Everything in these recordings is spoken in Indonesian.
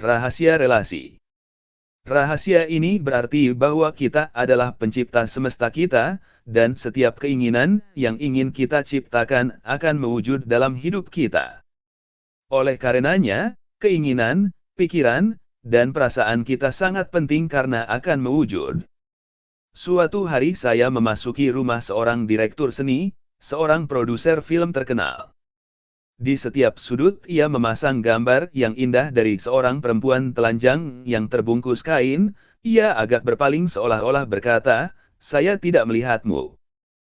Rahasia relasi. Rahasia ini berarti bahwa kita adalah pencipta semesta kita, dan setiap keinginan yang ingin kita ciptakan akan mewujud dalam hidup kita. Oleh karenanya, keinginan, pikiran, dan perasaan kita sangat penting karena akan mewujud. Suatu hari saya memasuki rumah seorang direktur seni, seorang produser film terkenal. Di setiap sudut ia memasang gambar yang indah dari seorang perempuan telanjang yang terbungkus kain. Ia agak berpaling seolah-olah berkata, "Saya tidak melihatmu."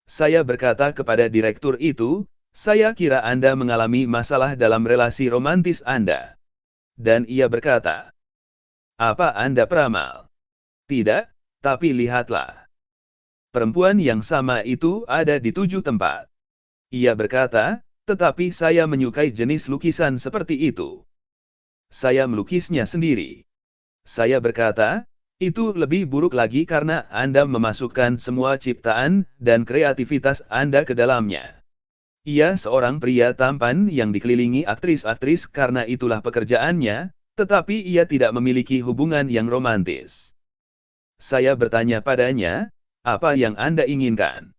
Saya berkata kepada direktur itu, "Saya kira Anda mengalami masalah dalam relasi romantis Anda." Dan ia berkata, "Apa Anda peramal?" "Tidak, tapi lihatlah. Perempuan yang sama itu ada di 7 tempat." Ia berkata, "Tetapi saya menyukai jenis lukisan seperti itu. Saya melukisnya sendiri." Saya berkata, "Itu lebih buruk lagi karena Anda memasukkan semua ciptaan dan kreativitas Anda ke dalamnya." Ia seorang pria tampan yang dikelilingi aktris-aktris karena itulah pekerjaannya, tetapi ia tidak memiliki hubungan yang romantis. Saya bertanya padanya, "Apa yang Anda inginkan?"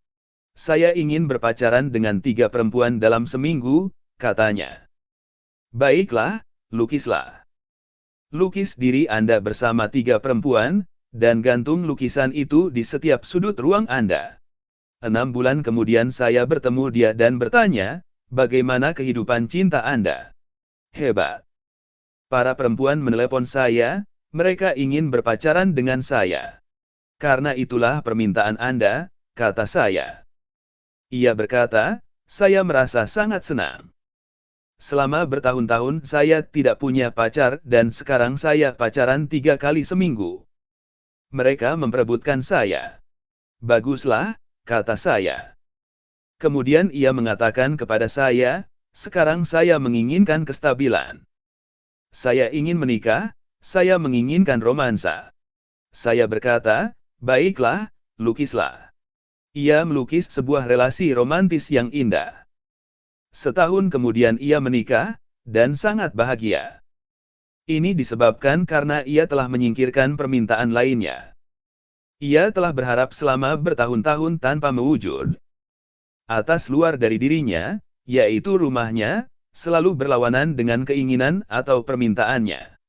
"Saya ingin berpacaran dengan 3 perempuan dalam seminggu," katanya. "Baiklah, lukislah. Lukis diri Anda bersama 3 perempuan, dan gantung lukisan itu di setiap sudut ruang Anda." 6 bulan kemudian saya bertemu dia dan bertanya, "Bagaimana kehidupan cinta Anda?" "Hebat. Para perempuan menelepon saya, mereka ingin berpacaran dengan saya." "Karena itulah permintaan Anda," kata saya. Ia berkata, "Saya merasa sangat senang. Selama bertahun-tahun saya tidak punya pacar dan sekarang saya pacaran 3 kali seminggu. Mereka memperebutkan saya." "Baguslah," kata saya. Kemudian ia mengatakan kepada saya, "Sekarang saya menginginkan kestabilan. Saya ingin menikah, saya menginginkan romansa." Saya berkata, "Baiklah, lukislah." Ia melukis sebuah relasi romantis yang indah. Setahun kemudian ia menikah, dan sangat bahagia. Ini disebabkan karena ia telah menyingkirkan permintaan lainnya. Ia telah berharap selama bertahun-tahun tanpa mewujud. Atas luar dari dirinya, yaitu rumahnya, selalu berlawanan dengan keinginan atau permintaannya.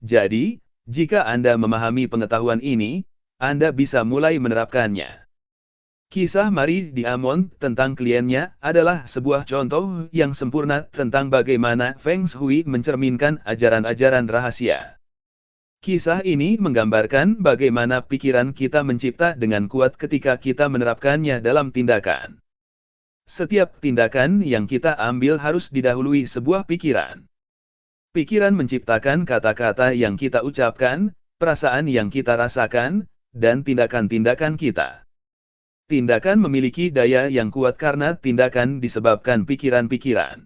Jadi, jika Anda memahami pengetahuan ini, Anda bisa mulai menerapkannya. Kisah Marie Diamond tentang kliennya adalah sebuah contoh yang sempurna tentang bagaimana Feng Shui mencerminkan ajaran-ajaran rahasia. Kisah ini menggambarkan bagaimana pikiran kita mencipta dengan kuat ketika kita menerapkannya dalam tindakan. Setiap tindakan yang kita ambil harus didahului sebuah pikiran. Pikiran menciptakan kata-kata yang kita ucapkan, perasaan yang kita rasakan, dan tindakan-tindakan kita. Tindakan memiliki daya yang kuat karena tindakan disebabkan pikiran-pikiran.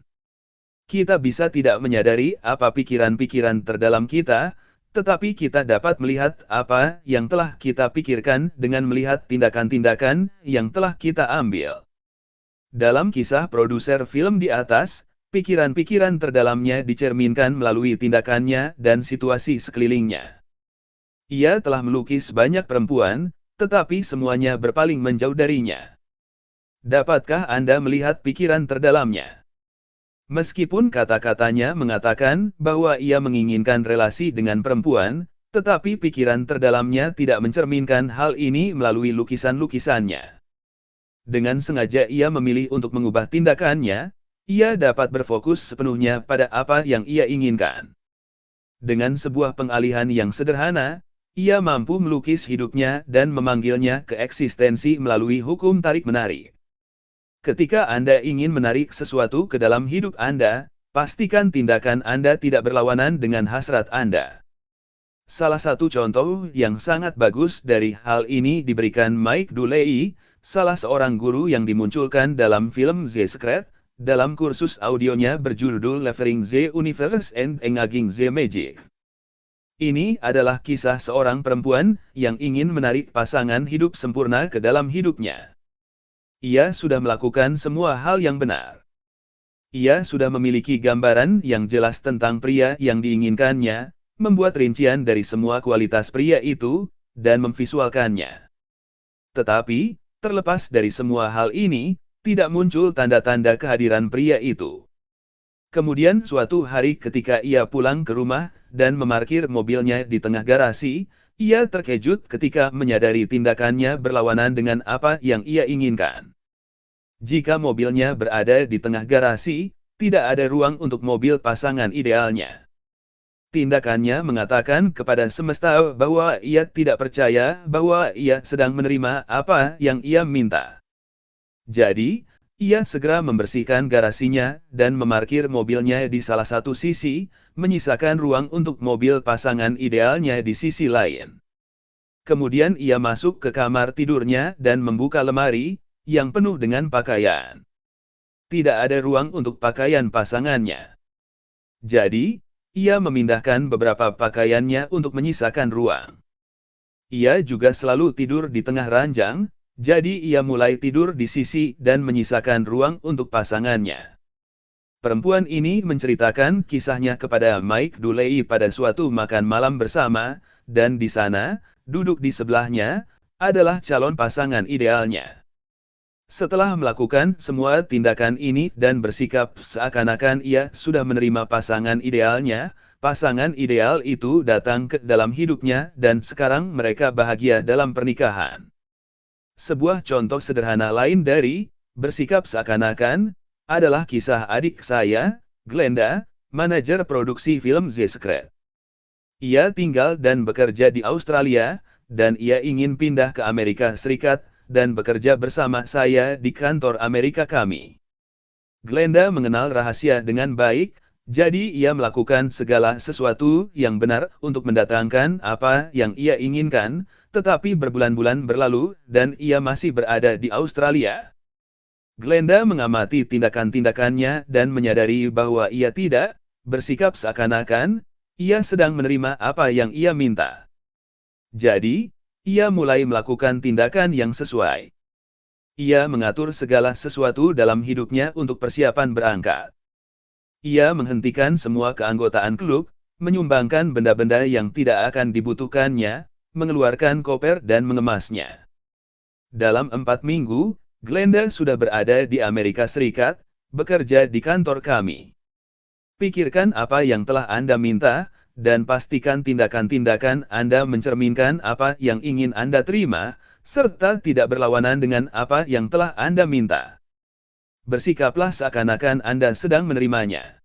Kita bisa tidak menyadari apa pikiran-pikiran terdalam kita, tetapi kita dapat melihat apa yang telah kita pikirkan dengan melihat tindakan-tindakan yang telah kita ambil. Dalam kisah produser film di atas, pikiran-pikiran terdalamnya dicerminkan melalui tindakannya dan situasi sekelilingnya. Ia telah melukis banyak perempuan, tetapi semuanya berpaling menjauh darinya. Dapatkah Anda melihat pikiran terdalamnya? Meskipun kata-katanya mengatakan bahwa ia menginginkan relasi dengan perempuan, tetapi pikiran terdalamnya tidak mencerminkan hal ini melalui lukisan-lukisannya. Dengan sengaja ia memilih untuk mengubah tindakannya, ia dapat berfokus sepenuhnya pada apa yang ia inginkan. Dengan sebuah pengalihan yang sederhana, ia mampu melukis hidupnya dan memanggilnya ke eksistensi melalui hukum tarik-menarik. Ketika Anda ingin menarik sesuatu ke dalam hidup Anda, pastikan tindakan Anda tidak berlawanan dengan hasrat Anda. Salah satu contoh yang sangat bagus dari hal ini diberikan Mike Dooley, salah seorang guru yang dimunculkan dalam film The Secret, dalam kursus audionya berjudul Levering the Universe and Engaging the Magic. Ini adalah kisah seorang perempuan yang ingin menarik pasangan hidup sempurna ke dalam hidupnya. Ia sudah melakukan semua hal yang benar. Ia sudah memiliki gambaran yang jelas tentang pria yang diinginkannya, membuat rincian dari semua kualitas pria itu, dan memvisualkannya. Tetapi, terlepas dari semua hal ini, tidak muncul tanda-tanda kehadiran pria itu. Kemudian suatu hari ketika ia pulang ke rumah, dan memarkir mobilnya di tengah garasi, ia terkejut ketika menyadari tindakannya berlawanan dengan apa yang ia inginkan. Jika mobilnya berada di tengah garasi, tidak ada ruang untuk mobil pasangan idealnya. Tindakannya mengatakan kepada semesta bahwa ia tidak percaya bahwa ia sedang menerima apa yang ia minta. Jadi, ia segera membersihkan garasinya dan memarkir mobilnya di salah satu sisi, menyisakan ruang untuk mobil pasangan idealnya di sisi lain. Kemudian ia masuk ke kamar tidurnya dan membuka lemari, yang penuh dengan pakaian. Tidak ada ruang untuk pakaian pasangannya. Jadi, ia memindahkan beberapa pakaiannya untuk menyisakan ruang. Ia juga selalu tidur di tengah ranjang, jadi ia mulai tidur di sisi dan menyisakan ruang untuk pasangannya. Perempuan ini menceritakan kisahnya kepada Mike Duley pada suatu makan malam bersama, dan di sana, duduk di sebelahnya, adalah calon pasangan idealnya. Setelah melakukan semua tindakan ini dan bersikap seakan-akan ia sudah menerima pasangan idealnya, pasangan ideal itu datang ke dalam hidupnya dan sekarang mereka bahagia dalam pernikahan. Sebuah contoh sederhana lain dari bersikap seakan-akan adalah kisah adik saya, Glenda, manajer produksi film The Secret. Ia tinggal dan bekerja di Australia, dan ia ingin pindah ke Amerika Serikat, dan bekerja bersama saya di kantor Amerika kami. Glenda mengenal rahasia dengan baik, jadi ia melakukan segala sesuatu yang benar untuk mendatangkan apa yang ia inginkan, tetapi berbulan-bulan berlalu dan ia masih berada di Australia. Glenda mengamati tindakan-tindakannya dan menyadari bahwa ia tidak bersikap seakan-akan ia sedang menerima apa yang ia minta. Jadi, ia mulai melakukan tindakan yang sesuai. Ia mengatur segala sesuatu dalam hidupnya untuk persiapan berangkat. Ia menghentikan semua keanggotaan klub, menyumbangkan benda-benda yang tidak akan dibutuhkannya, mengeluarkan koper dan mengemasnya. Dalam 4 minggu, Glenda sudah berada di Amerika Serikat, bekerja di kantor kami. Pikirkan apa yang telah Anda minta, dan pastikan tindakan-tindakan Anda mencerminkan apa yang ingin Anda terima, serta tidak berlawanan dengan apa yang telah Anda minta. Bersikaplah seakan-akan Anda sedang menerimanya.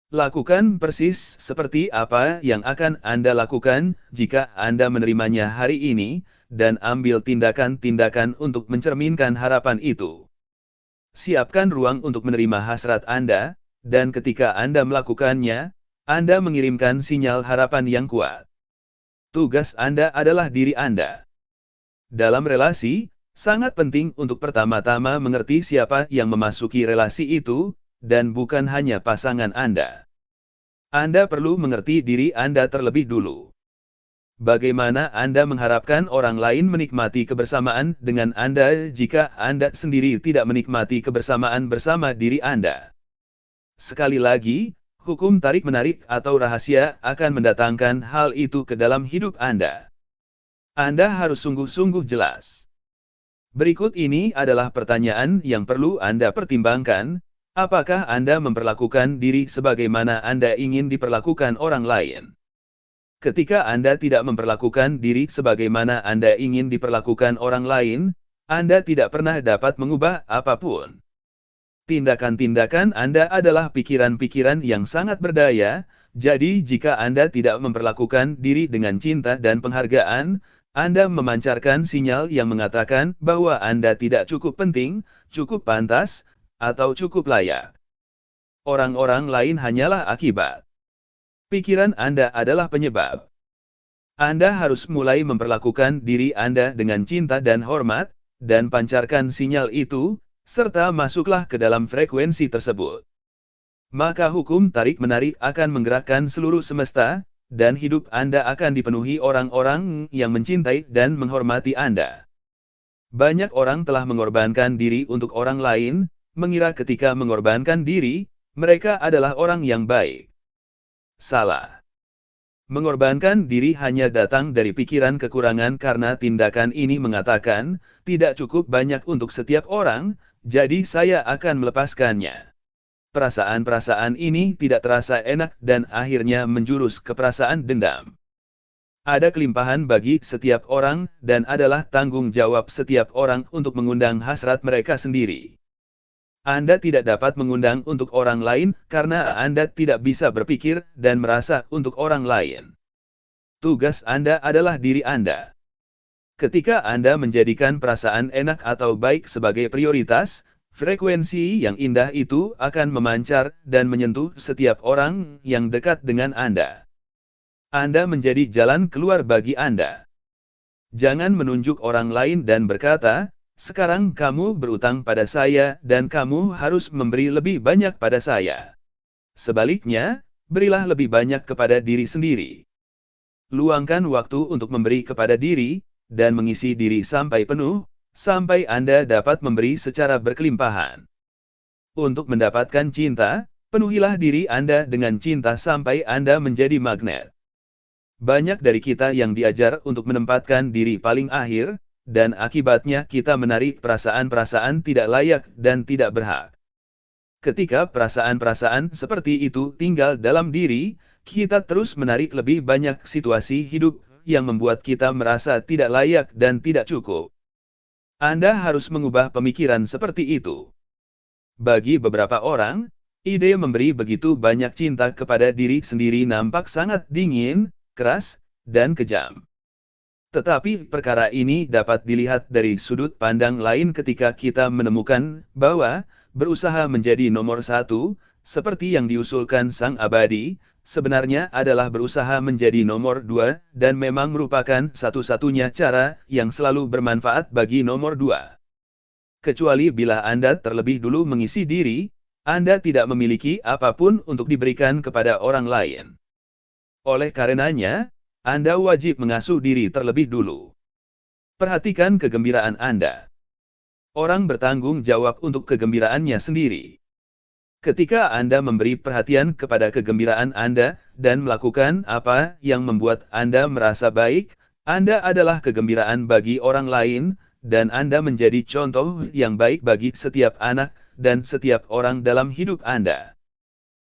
Lakukan persis seperti apa yang akan Anda lakukan jika Anda menerimanya hari ini, dan ambil tindakan-tindakan untuk mencerminkan harapan itu. Siapkan ruang untuk menerima hasrat Anda, dan ketika Anda melakukannya, Anda mengirimkan sinyal harapan yang kuat. Tugas Anda adalah diri Anda. Dalam relasi, sangat penting untuk pertama-tama mengerti siapa yang memasuki relasi itu, dan bukan hanya pasangan Anda. Anda perlu mengerti diri Anda terlebih dulu. Bagaimana Anda mengharapkan orang lain menikmati kebersamaan dengan Anda jika Anda sendiri tidak menikmati kebersamaan bersama diri Anda? Sekali lagi, hukum tarik-menarik atau rahasia akan mendatangkan hal itu ke dalam hidup Anda. Anda harus sungguh-sungguh jelas. Berikut ini adalah pertanyaan yang perlu Anda pertimbangkan. Apakah Anda memperlakukan diri sebagaimana Anda ingin diperlakukan orang lain? Ketika Anda tidak memperlakukan diri sebagaimana Anda ingin diperlakukan orang lain, Anda tidak pernah dapat mengubah apapun. Tindakan-tindakan Anda adalah pikiran-pikiran yang sangat berdaya, jadi jika Anda tidak memperlakukan diri dengan cinta dan penghargaan, Anda memancarkan sinyal yang mengatakan bahwa Anda tidak cukup penting, cukup pantas, atau cukup layak. Orang-orang lain hanyalah akibat. Pikiran Anda adalah penyebab. Anda harus mulai memperlakukan diri Anda dengan cinta dan hormat, dan pancarkan sinyal itu, serta masuklah ke dalam frekuensi tersebut. Maka hukum tarik-menarik akan menggerakkan seluruh semesta, dan hidup Anda akan dipenuhi orang-orang yang mencintai dan menghormati Anda. Banyak orang telah mengorbankan diri untuk orang lain, mengira ketika mengorbankan diri, mereka adalah orang yang baik. Salah. Mengorbankan diri hanya datang dari pikiran kekurangan karena tindakan ini mengatakan, tidak cukup banyak untuk setiap orang, jadi saya akan melepaskannya. Perasaan-perasaan ini tidak terasa enak dan akhirnya menjurus ke perasaan dendam. Ada kelimpahan bagi setiap orang dan adalah tanggung jawab setiap orang untuk mengundang hasrat mereka sendiri. Anda tidak dapat mengundang untuk orang lain karena Anda tidak bisa berpikir dan merasa untuk orang lain. Tugas Anda adalah diri Anda. Ketika Anda menjadikan perasaan enak atau baik sebagai prioritas, frekuensi yang indah itu akan memancar dan menyentuh setiap orang yang dekat dengan Anda. Anda menjadi jalan keluar bagi Anda. Jangan menunjuk orang lain dan berkata, sekarang kamu berutang pada saya dan kamu harus memberi lebih banyak pada saya. Sebaliknya, berilah lebih banyak kepada diri sendiri. Luangkan waktu untuk memberi kepada diri, dan mengisi diri sampai penuh, sampai Anda dapat memberi secara berkelimpahan. Untuk mendapatkan cinta, penuhilah diri Anda dengan cinta sampai Anda menjadi magnet. Banyak dari kita yang diajar untuk menempatkan diri paling akhir, dan akibatnya kita menarik perasaan-perasaan tidak layak dan tidak berhak. Ketika perasaan-perasaan seperti itu tinggal dalam diri, kita terus menarik lebih banyak situasi hidup yang membuat kita merasa tidak layak dan tidak cukup. Anda harus mengubah pemikiran seperti itu. Bagi beberapa orang, ide memberi begitu banyak cinta kepada diri sendiri nampak sangat dingin, keras, dan kejam. Tetapi perkara ini dapat dilihat dari sudut pandang lain ketika kita menemukan bahwa berusaha menjadi nomor satu, seperti yang diusulkan Sang Abadi, sebenarnya adalah berusaha menjadi nomor dua dan memang merupakan satu-satunya cara yang selalu bermanfaat bagi nomor dua. Kecuali bila Anda terlebih dulu mengisi diri, Anda tidak memiliki apapun untuk diberikan kepada orang lain. Oleh karenanya, Anda wajib mengasuh diri terlebih dulu. Perhatikan kegembiraan Anda. Orang bertanggung jawab untuk kegembiraannya sendiri. Ketika Anda memberi perhatian kepada kegembiraan Anda dan melakukan apa yang membuat Anda merasa baik, Anda adalah kegembiraan bagi orang lain, dan Anda menjadi contoh yang baik bagi setiap anak dan setiap orang dalam hidup Anda.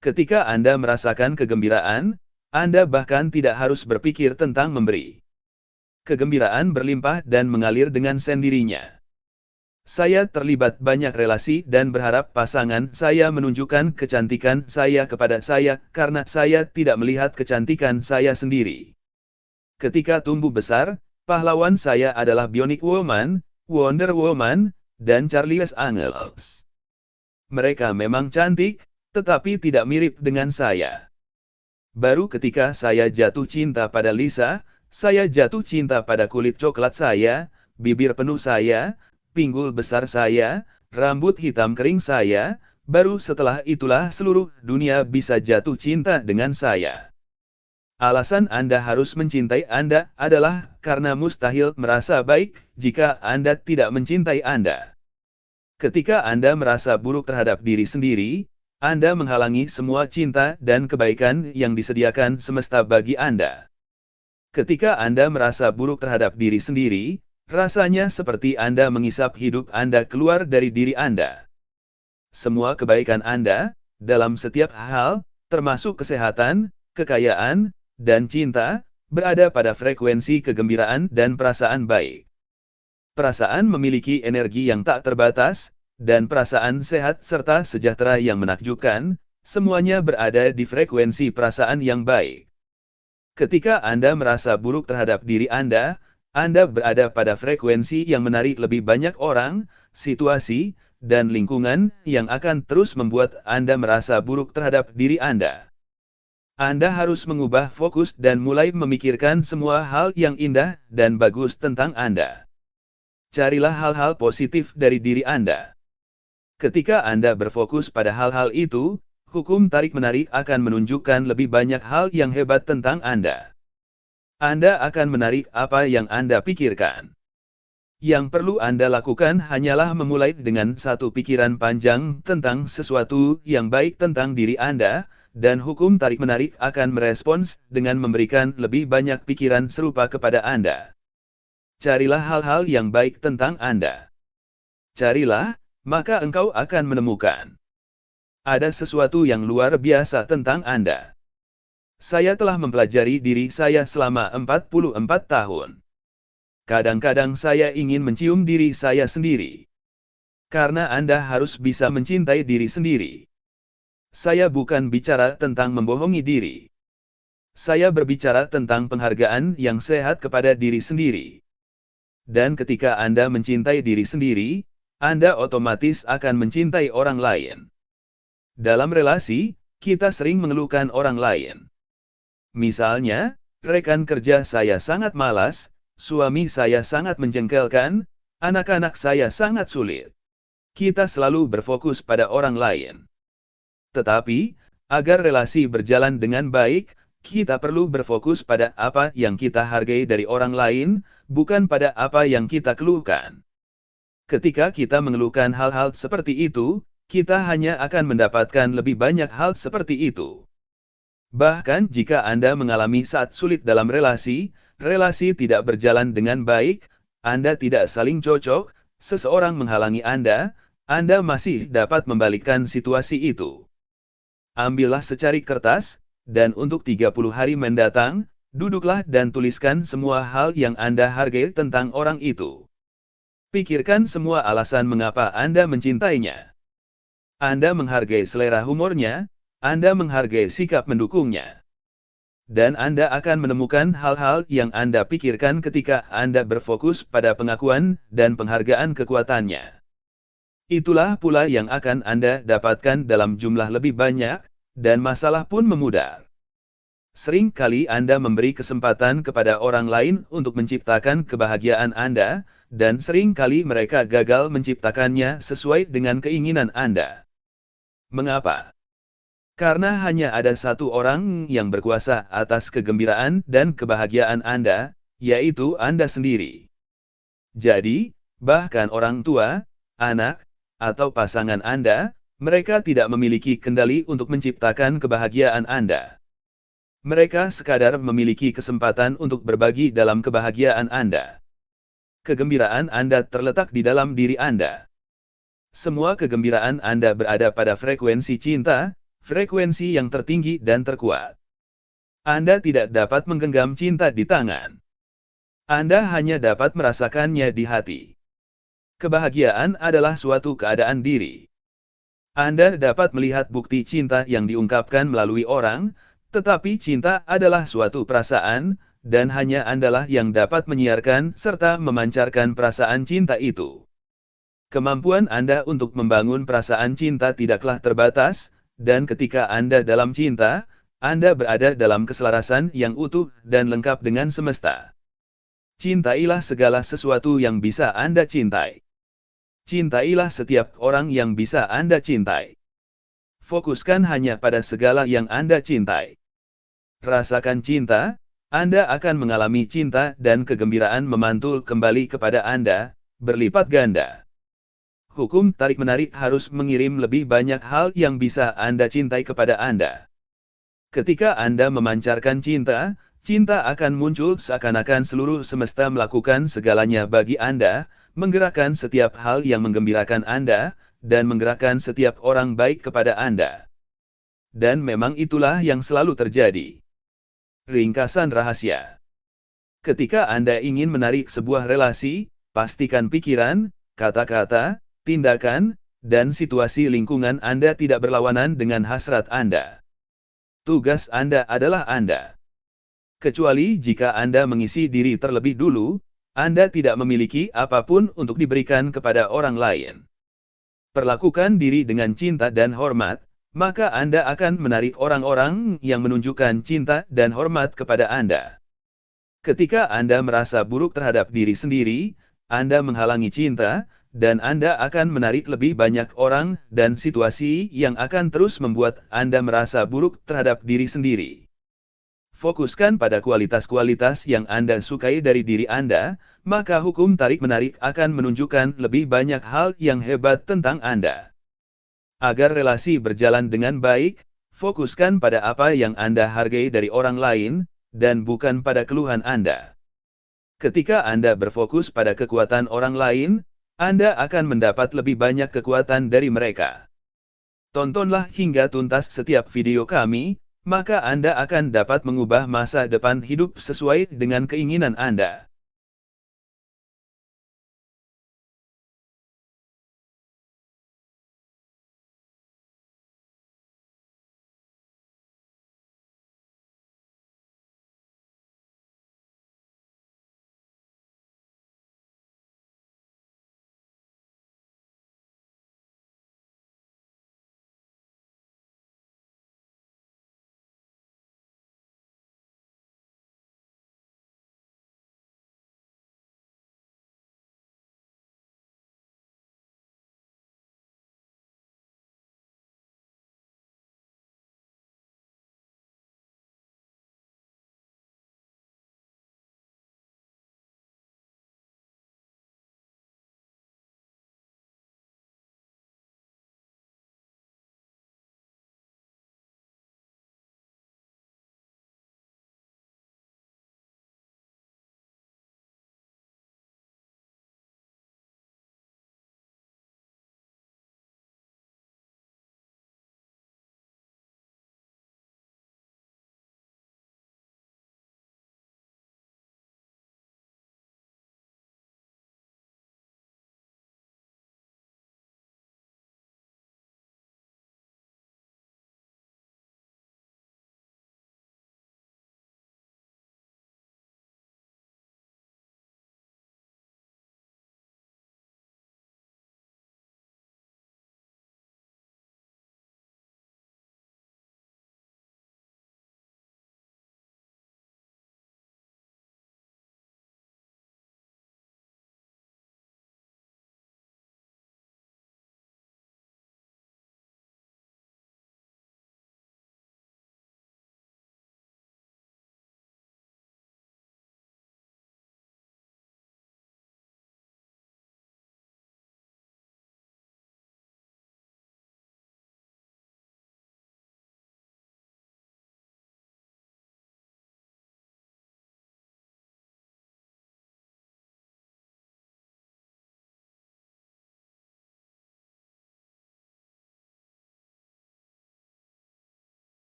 Ketika Anda merasakan kegembiraan, Anda bahkan tidak harus berpikir tentang memberi. Kegembiraan berlimpah dan mengalir dengan sendirinya. Saya terlibat banyak relasi dan berharap pasangan saya menunjukkan kecantikan saya kepada saya karena saya tidak melihat kecantikan saya sendiri. Ketika tumbuh besar, pahlawan saya adalah Bionic Woman, Wonder Woman, dan Charlie's Angels. Mereka memang cantik, tetapi tidak mirip dengan saya. Baru ketika saya jatuh cinta pada Lisa, saya jatuh cinta pada kulit coklat saya, bibir penuh saya, pinggul besar saya, rambut hitam kering saya, baru setelah itulah seluruh dunia bisa jatuh cinta dengan saya. Alasan Anda harus mencintai Anda adalah karena mustahil merasa baik jika Anda tidak mencintai Anda. Ketika Anda merasa buruk terhadap diri sendiri, Anda menghalangi semua cinta dan kebaikan yang disediakan semesta bagi Anda. Ketika Anda merasa buruk terhadap diri sendiri, rasanya seperti Anda mengisap hidup Anda keluar dari diri Anda. Semua kebaikan Anda, dalam setiap hal, termasuk kesehatan, kekayaan, dan cinta, berada pada frekuensi kegembiraan dan perasaan baik. Perasaan memiliki energi yang tak terbatas, dan perasaan sehat serta sejahtera yang menakjubkan, semuanya berada di frekuensi perasaan yang baik. Ketika Anda merasa buruk terhadap diri Anda berada pada frekuensi yang menarik lebih banyak orang, situasi, dan lingkungan yang akan terus membuat Anda merasa buruk terhadap diri Anda. Anda harus mengubah fokus dan mulai memikirkan semua hal yang indah dan bagus tentang Anda. Carilah hal-hal positif dari diri Anda. Ketika Anda berfokus pada hal-hal itu, hukum tarik-menarik akan menunjukkan lebih banyak hal yang hebat tentang Anda. Anda akan menarik apa yang Anda pikirkan. Yang perlu Anda lakukan hanyalah memulai dengan satu pikiran panjang tentang sesuatu yang baik tentang diri Anda, dan hukum tarik-menarik akan merespons dengan memberikan lebih banyak pikiran serupa kepada Anda. Carilah hal-hal yang baik tentang Anda. Carilah, maka engkau akan menemukan. Ada sesuatu yang luar biasa tentang Anda. Saya telah mempelajari diri saya selama 44 tahun. Kadang-kadang saya ingin mencium diri saya sendiri. Karena Anda harus bisa mencintai diri sendiri. Saya bukan bicara tentang membohongi diri. Saya berbicara tentang penghargaan yang sehat kepada diri sendiri. Dan ketika Anda mencintai diri sendiri, Anda otomatis akan mencintai orang lain. Dalam relasi, kita sering mengeluhkan orang lain. Misalnya, rekan kerja saya sangat malas, suami saya sangat menjengkelkan, anak-anak saya sangat sulit. Kita selalu berfokus pada orang lain. Tetapi, agar relasi berjalan dengan baik, kita perlu berfokus pada apa yang kita hargai dari orang lain, bukan pada apa yang kita keluhkan. Ketika kita mengeluhkan hal-hal seperti itu, kita hanya akan mendapatkan lebih banyak hal seperti itu. Bahkan jika Anda mengalami saat sulit dalam relasi tidak berjalan dengan baik, Anda tidak saling cocok, seseorang menghalangi Anda masih dapat membalikkan situasi itu. Ambillah secari kertas, dan untuk 30 hari mendatang, duduklah dan tuliskan semua hal yang Anda hargai tentang orang itu. Pikirkan semua alasan mengapa Anda mencintainya. Anda menghargai selera humornya, Anda menghargai sikap mendukungnya. Dan Anda akan menemukan hal-hal yang Anda pikirkan ketika Anda berfokus pada pengakuan dan penghargaan kekuatannya. Itulah pula yang akan Anda dapatkan dalam jumlah lebih banyak, dan masalah pun memudar. Sering kali Anda memberi kesempatan kepada orang lain untuk menciptakan kebahagiaan Anda, dan sering kali mereka gagal menciptakannya sesuai dengan keinginan Anda. Mengapa? Karena hanya ada satu orang yang berkuasa atas kegembiraan dan kebahagiaan Anda, yaitu Anda sendiri. Jadi, bahkan orang tua, anak, atau pasangan Anda, mereka tidak memiliki kendali untuk menciptakan kebahagiaan Anda. Mereka sekadar memiliki kesempatan untuk berbagi dalam kebahagiaan Anda. Kegembiraan Anda terletak di dalam diri Anda. Semua kegembiraan Anda berada pada frekuensi cinta, frekuensi yang tertinggi dan terkuat. Anda tidak dapat menggenggam cinta di tangan. Anda hanya dapat merasakannya di hati. Kebahagiaan adalah suatu keadaan diri. Anda dapat melihat bukti cinta yang diungkapkan melalui orang, tetapi cinta adalah suatu perasaan, dan hanya Andalah yang dapat menyiarkan serta memancarkan perasaan cinta itu. Kemampuan Anda untuk membangun perasaan cinta tidaklah terbatas, dan ketika Anda dalam cinta, Anda berada dalam keselarasan yang utuh dan lengkap dengan semesta. Cintailah segala sesuatu yang bisa Anda cintai. Cintailah setiap orang yang bisa Anda cintai. Fokuskan hanya pada segala yang Anda cintai. Rasakan cinta, Anda akan mengalami cinta dan kegembiraan memantul kembali kepada Anda, berlipat ganda. Hukum tarik-menarik harus mengirim lebih banyak hal yang bisa Anda cintai kepada Anda. Ketika Anda memancarkan cinta, cinta akan muncul seakan-akan seluruh semesta melakukan segalanya bagi Anda, menggerakkan setiap hal yang menggembirakan Anda, dan menggerakkan setiap orang baik kepada Anda. Dan memang itulah yang selalu terjadi. Ringkasan rahasia. Ketika Anda ingin menarik sebuah relasi, pastikan pikiran, kata-kata, tindakan, dan situasi lingkungan Anda tidak berlawanan dengan hasrat Anda. Tugas Anda adalah Anda. Kecuali jika Anda mengisi diri terlebih dulu, Anda tidak memiliki apapun untuk diberikan kepada orang lain. Perlakukan diri dengan cinta dan hormat, maka Anda akan menarik orang-orang yang menunjukkan cinta dan hormat kepada Anda. Ketika Anda merasa buruk terhadap diri sendiri, Anda menghalangi cinta, dan Anda akan menarik lebih banyak orang dan situasi yang akan terus membuat Anda merasa buruk terhadap diri sendiri. Fokuskan pada kualitas-kualitas yang Anda sukai dari diri Anda, maka hukum tarik-menarik akan menunjukkan lebih banyak hal yang hebat tentang Anda. Agar relasi berjalan dengan baik, Fokuskan pada apa yang Anda hargai dari orang lain, dan bukan pada keluhan Anda. Ketika Anda berfokus pada kekuatan orang lain, Anda akan mendapat lebih banyak kekuatan dari mereka. Tontonlah hingga tuntas setiap video kami, maka Anda akan dapat mengubah masa depan hidup sesuai dengan keinginan Anda.